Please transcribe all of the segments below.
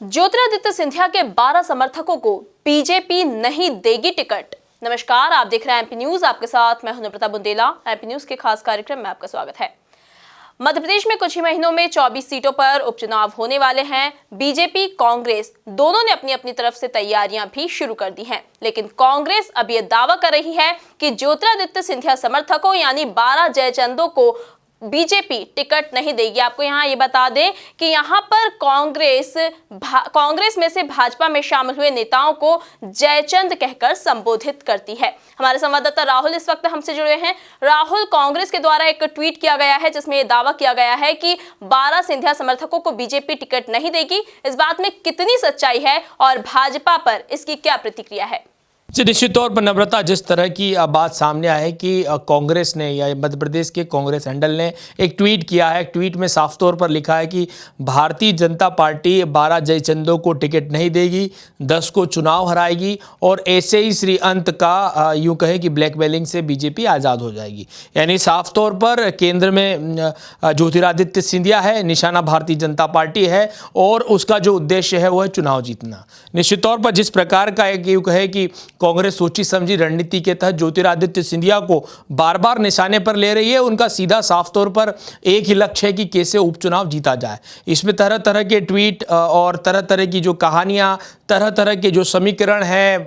ज्योतिरादित्य सिंधिया के 12 समर्थकों को बीजेपी नहीं देगी टिकट। नमस्कार, आप देख रहे हैं एमपी न्यूज। आपके साथ मैं हूं नम्रता बुंदेला। एमपी न्यूज के खास कार्यक्रम में आपका स्वागत है। मध्य प्रदेश में कुछ ही महीनों में 24 सीटों पर उपचुनाव होने वाले हैं। बीजेपी कांग्रेस दोनों ने अपनी अपनी तरफ से तैयारियां भी शुरू कर दी हैं, लेकिन कांग्रेस अब यह दावा कर रही है कि ज्योतिरादित्य सिंधिया समर्थकों यानी 12 जयचंदों को बीजेपी टिकट नहीं देगी। आपको यहाँ ये बता दें कि यहाँ पर कांग्रेस में से भाजपा में शामिल हुए नेताओं को जयचंद कहकर संबोधित करती है। हमारे संवाददाता राहुल इस वक्त हमसे जुड़े हैं। राहुल, कांग्रेस के द्वारा एक ट्वीट किया गया है जिसमें यह दावा किया गया है कि 12 सिंधिया समर्थकों को बीजेपी टिकट नहीं देगी। इस बात में कितनी सच्चाई है और भाजपा पर इसकी क्या प्रतिक्रिया है? जी, निश्चित तौर पर नम्रता, जिस तरह की बात सामने आई है कि कांग्रेस ने या मध्य प्रदेश के कांग्रेस हैंडल ने एक ट्वीट किया है। ट्वीट में साफ तौर पर लिखा है कि भारतीय जनता पार्टी 12 जयचंदों को टिकट नहीं देगी, 10 को चुनाव हराएगी और ऐसे ही श्री अंत का यूं कहे कि ब्लैकमेलिंग से बीजेपी आज़ाद हो जाएगी। यानी साफ तौर पर केंद्र में ज्योतिरादित्य सिंधिया है, निशाना भारतीय जनता पार्टी है और उसका जो उद्देश्य है वो है चुनाव जीतना। निश्चित तौर पर जिस प्रकार का एक यूं कहे कि कांग्रेस सोची समझी रणनीति के तहत ज्योतिरादित्य सिंधिया को बार बार निशाने पर ले रही है, उनका सीधा साफ तौर पर एक ही लक्ष्य है कि कैसे उपचुनाव जीता जाए। इसमें तरह तरह के ट्वीट और तरह तरह की जो कहानियां, तरह तरह के जो समीकरण हैं,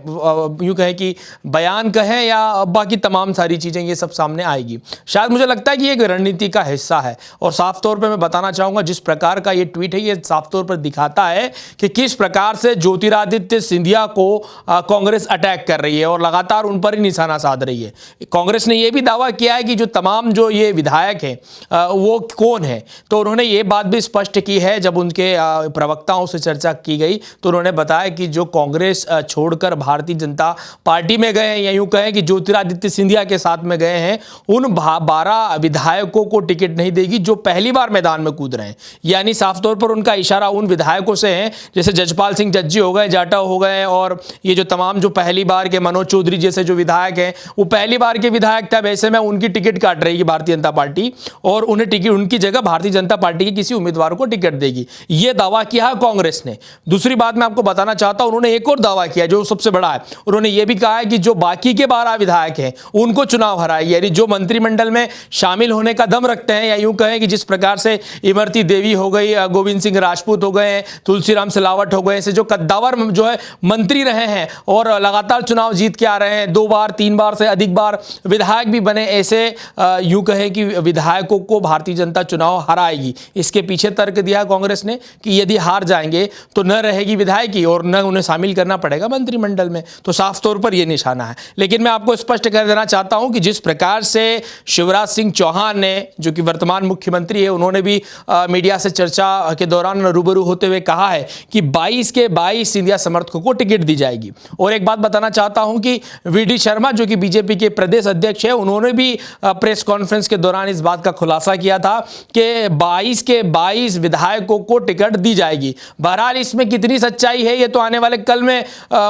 यूं कहें कि बयान कहें या बाकी तमाम सारी चीज़ें, ये सब सामने आएगी। शायद मुझे लगता है कि एक रणनीति का हिस्सा है और साफ तौर पर मैं बताना चाहूँगा जिस प्रकार का ये ट्वीट है, ये साफ तौर पर दिखाता है कि किस प्रकार से ज्योतिरादित्य सिंधिया को कांग्रेस अटैक कर रही है और लगातार उन पर ही निशाना साध रही है। कांग्रेस ने यह भी दावा किया है कि जो तमाम जो ये विधायक हैं वो कौन है, तो उन्होंने ये बात भी स्पष्ट की है। जब उनके प्रवक्ताओं से चर्चा की गई तो उन्होंने बताया कि जो कांग्रेस छोड़कर भारतीय जनता पार्टी में गए हैं या यूं कहें कि ज्योतिरादित्य सिंधिया के साथ में गए हैं, उन 12 विधायकों को टिकट नहीं देगी जो पहली बार मैदान में कूद रहे हैं। यानी साफ तौर पर उनका इशारा उन विधायकों से है जैसे जजपाल सिंह जज्जी हो गए, जाटव हो गए और ये जो तमाम जो पहली बार के मनोज चौधरी जैसे जो विधायक हैं वो पहली बार के विधायक थे। वैसे में उनकी टिकट काट रही है भारतीय जनता पार्टी और उन्हें टिकट, उनकी जगह भारतीय जनता पार्टी के किसी उम्मीदवार को टिकट देगी, ये दावा किया है कांग्रेस ने। दूसरी बात मैं आपको बताना चाहता हूं, उन्होंने एक और दावा किया जो सबसे बड़ा है। उन्होंने ये भी कहा है कि जो बाकी के 12 विधायक हैं उनको चुनाव हराएगी, यानी जो मंत्रिमंडल में शामिल होने का दम रखते हैं या यूं कहें कि जिस प्रकार से इमरती देवी हो गई, गोविंद सिंह राजपूत हो गए, तुलसीराम सिलावट हो गए, ऐसे जो कद्दावर जो है मंत्री रहे हैं और लगातार चुनाव जीत के आ रहे हैं, 2 बार 3 बार से अधिक बार विधायक भी बने, ऐसे यूं कहें कि विधायकों को भारतीय जनता चुनाव हराएगी। इसके पीछे तर्क दिया कांग्रेस ने कि यदि हार जाएंगे तो न रहेगी विधायकी और न उन्हें शामिल करना पड़ेगा मंत्रिमंडल में। तो साफ तौर पर यह निशाना है। लेकिन मैं आपको स्पष्ट कर देना चाहता हूं कि जिस प्रकार से शिवराज सिंह चौहान ने, जो कि वर्तमान मुख्यमंत्री है, उन्होंने भी मीडिया से चर्चा के दौरान रूबरू होते हुए कहा है कि 22 के 22 सिंधिया समर्थकों को टिकट दी जाएगी। और एक बात बताना चाहता हूं कि वीडी शर्मा जो कि बीजेपी के प्रदेश अध्यक्ष है, उन्होंने भी प्रेस कॉन्फ्रेंस के दौरान इस बात का खुलासा किया था कि 22 के 22 विधायकों को टिकट दी जाएगी। बहरहाल इसमें कितनी सच्चाई है ये तो आने वाले कल में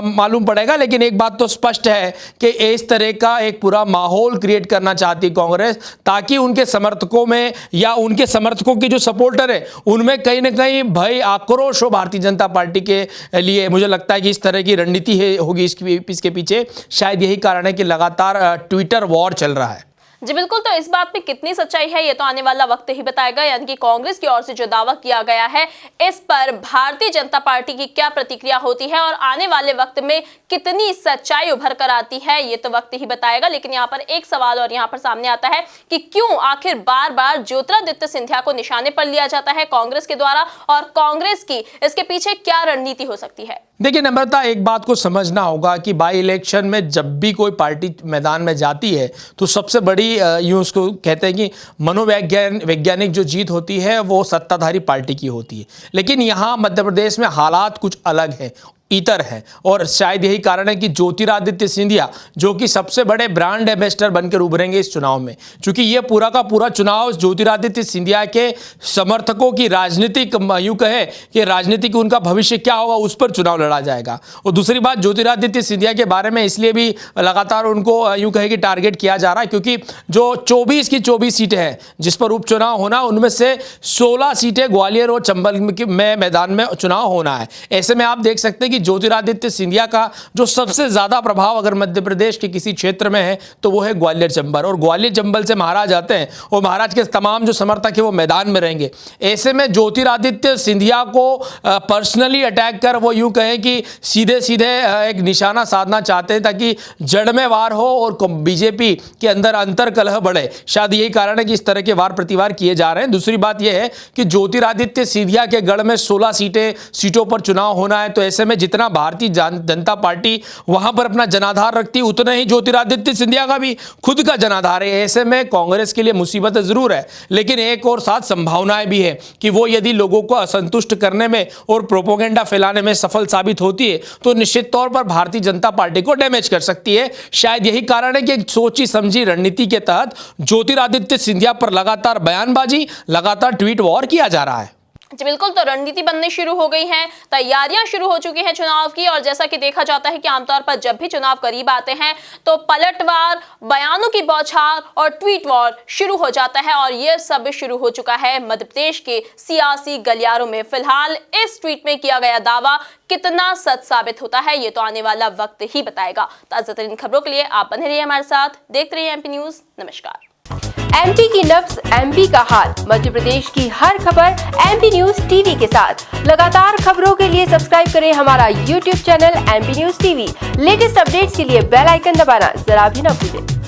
मालूम पड़ेगा, लेकिन एक बात तो स्पष्ट है कि इस तरह का एक पूरा माहौल क्रिएट करना चाहती कांग्रेस ताकि उनके समर्थकों में या उनके समर्थकों के जो सपोर्टर है उनमें कहीं ना कहीं भय, आक्रोश हो भारतीय जनता पार्टी के लिए। मुझे लगता है कि इस तरह की रणनीति होगी इसके पीछे। शायद यही कारण है कि लगातार ट्विटर वॉर चल रहा है। जी बिल्कुल, तो इस बात में कितनी सच्चाई है ये तो आने वाला वक्त ही बताएगा। यानी कि कांग्रेस की ओर से जो दावा किया गया है इस पर भारतीय जनता पार्टी की क्या प्रतिक्रिया होती है और आने वाले वक्त में कितनी सच्चाई उभर कर आती है ये तो वक्त ही बताएगा। लेकिन यहाँ पर एक सवाल और यहाँ पर सामने आता है कि क्यों आखिर बार बार ज्योतिरादित्य सिंधिया को निशाने पर लिया जाता है कांग्रेस के द्वारा और कांग्रेस की इसके पीछे क्या रणनीति हो सकती है? देखिए नम्रता, एक बात को समझना होगा कि बाई इलेक्शन में जब भी कोई पार्टी मैदान में जाती है तो सबसे बड़ी यूँ उसको कहते हैं कि वैज्ञानिक जो जीत होती है वो सत्ताधारी पार्टी की होती है। लेकिन यहाँ मध्य प्रदेश में हालात कुछ अलग है। इतर है। और शायद यही कारण है कि ज्योतिरादित्य सिंधिया जो कि सबसे बड़े ब्रांड एम्बेसडर बनकर उभरेंगे इस चुनाव में, क्योंकि ये पूरा का पूरा चुनाव ज्योतिरादित्य सिंधिया के समर्थकों की राजनीतिक, यूं कहे कि राजनीतिक उनका भविष्य क्या होगा उस पर चुनाव लड़ा जाएगा। और दूसरी बात, ज्योतिरादित्य सिंधिया के बारे में इसलिए भी लगातार उनको यूं कहे कि टारगेट किया जा रहा है क्योंकि जो 24 की 24 सीटें हैं जिस पर उपचुनाव होना, उनमें से 16 सीटें ग्वालियर और चंबल में मैदान में चुनाव होना है। ऐसे में आप देख सकते हैं कि ज्योतिरादित्य सिंधिया का जो सबसे ज्यादा प्रभाव अगर मध्य प्रदेश के किसी क्षेत्र में है तो वो है ग्वालियर चंबल, और ग्वालियर चंबल से महाराज आते हैं और महाराज के तमाम जो समर्थक है वो मैदान में रहेंगे। ऐसे में ज्योतिरादित्य सिंधिया को पर्सनली अटैक कर वो यूं कहें कि सीधे सीधे एक निशाना साधना चाहते हैं ताकि जड़ में वार हो और बीजेपी के अंदर अंतर कलह बढ़े। शायद यही कारण है कि इस तरह के वार प्रतिवार किए जा रहे हैं। दूसरी बात यह है कि ज्योतिरादित्य सिंधिया के गढ़ में 16 सीटों पर चुनाव होना है, तो ऐसे में जितना भारतीय जनता पार्टी वहां पर अपना जनाधार रखती है उतना ही ज्योतिरादित्य सिंधिया का भी खुद का जनाधार है। ऐसे में कांग्रेस के लिए मुसीबत जरूर है, लेकिन एक और साथ संभावनाएं भी है कि वो यदि लोगों को असंतुष्ट करने में और प्रोपोगेंडा फैलाने में सफल साबित होती है तो निश्चित तौर पर भारतीय जनता पार्टी को डैमेज कर सकती है। शायद यही कारण है कि एक सोची समझी रणनीति के तहत ज्योतिरादित्य सिंधिया पर लगातार बयानबाजी, लगातार ट्वीट वॉर किया जा रहा है। जी बिल्कुल, तो रणनीति बननी शुरू हो गई है, तैयारियां शुरू हो चुकी हैं चुनाव की। और जैसा कि देखा जाता है कि आमतौर पर जब भी चुनाव करीब आते हैं तो पलटवार, बयानों की बौछार और ट्वीट वॉर शुरू हो जाता है, और यह सब शुरू हो चुका है मध्य प्रदेश के सियासी गलियारों में। फिलहाल इस ट्वीट में किया गया दावा कितना सच साबित होता है ये तो आने वाला वक्त ही बताएगा। ताजा तरीन खबरों के लिए आप बने रहिए हमारे साथ, देखते रहिए एमपी न्यूज। नमस्कार। एमपी की नब्ज, एमपी का हाल, मध्य प्रदेश की हर खबर एमपी न्यूज टीवी के साथ। लगातार खबरों के लिए सब्सक्राइब करें हमारा YouTube channel MP news TV. Latest updates के लिए बेल आइकन दबाना जरा भी न भूलें।